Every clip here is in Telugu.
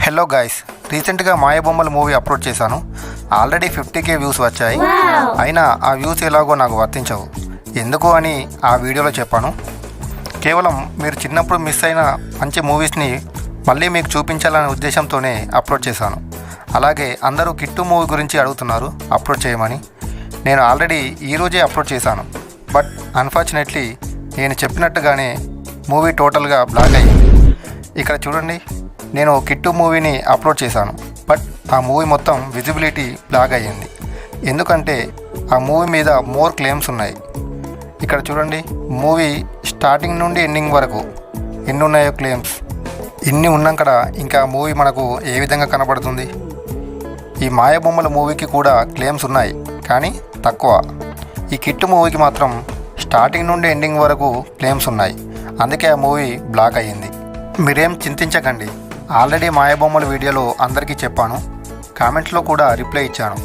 హలో గైస్, రీసెంట్గా మాయబొమ్మల మూవీ అప్లోడ్ చేశాను. ఆల్రెడీ 50K వ్యూస్ వచ్చాయి. అయినా ఆ వ్యూస్ ఎలాగో నాకు వర్తించవు. ఎందుకు అని ఆ వీడియోలో చెప్పాను. కేవలం మీరు చిన్నప్పుడు మిస్ అయిన మంచి మూవీస్ని మళ్ళీ మీకు చూపించాలనే ఉద్దేశంతోనే అప్లోడ్ చేశాను. అలాగే అందరూ కిట్టు మూవీ గురించి అడుగుతున్నారు అప్లోడ్ చేయమని. నేను ఆల్రెడీ ఈరోజే అప్లోడ్ చేశాను. బట్ అన్ఫార్చునేట్లీ నేను చెప్పినట్టుగానే మూవీ టోటల్గా బ్లాక్ అయ్యింది. ఇక్కడ చూడండి, నేను కిట్టు మూవీని అప్లోడ్ చేశాను. బట్ ఆ మూవీ మొత్తం విజిబిలిటీ బ్లాక్ అయ్యింది. ఎందుకంటే ఆ మూవీ మీద మోర్ క్లెయిమ్స్ ఉన్నాయి. ఇక్కడ చూడండి, మూవీ స్టార్టింగ్ నుండి ఎండింగ్ వరకు ఎన్ని ఉన్నాయో క్లెయిమ్స్. ఇన్ని ఉన్నాక ఇంకా మూవీ మనకు ఏ విధంగా కనబడుతుంది? ఈ మాయబొమ్మల మూవీకి కూడా క్లెయిమ్స్ ఉన్నాయి, కానీ తక్కువ. ఈ కిట్టు మూవీకి మాత్రం స్టార్టింగ్ నుండి ఎండింగ్ వరకు క్లెయిమ్స్ ఉన్నాయి. అందుకే ఆ మూవీ బ్లాక్ అయ్యింది. మీరేం చింతించకండి. ఆల్రెడీ మాయబొమ్మల వీడియోలో అందరికీ చెప్పాను, కామెంట్స్లో కూడా రిప్లై ఇచ్చాను.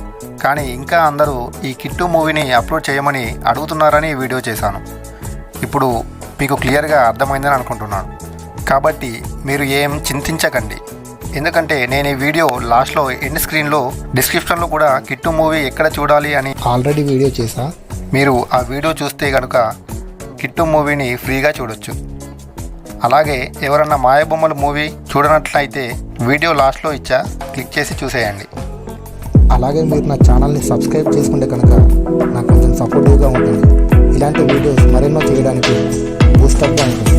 కానీ ఇంకా అందరూ ఈ కిట్టు మూవీని అప్లోడ్ చేయమని అడుగుతున్నారని వీడియో చేశాను. ఇప్పుడు మీకు క్లియర్గా అర్థమైందని అనుకుంటున్నాను. కాబట్టి మీరు ఏం చింతించకండి. ఎందుకంటే నేను ఈ వీడియో లాస్ట్లో ఎండ్ స్క్రీన్లో డిస్క్రిప్షన్లో కూడా కిట్టు మూవీ ఎక్కడ చూడాలి అని ఆల్రెడీ వీడియో చేశా. మీరు ఆ వీడియో చూస్తే కనుక కిట్టు మూవీని ఫ్రీగా చూడొచ్చు. అలాగే ఎవరన్నా మాయబొమ్మల మూవీ చూడనట్లయితే వీడియో లాస్ట్లో ఇచ్చా, క్లిక్ చేసి చూసేయండి. అలాగే మీరు నా ఛానల్ని సబ్స్క్రైబ్ చేసుకుంటే కనుక నాకు కొంచెం సపోర్టివ్గా ఉంటుంది. ఇలాంటి వీడియోస్ మరెన్నో చేయడానికి బూస్టప్గా ఉంటుంది.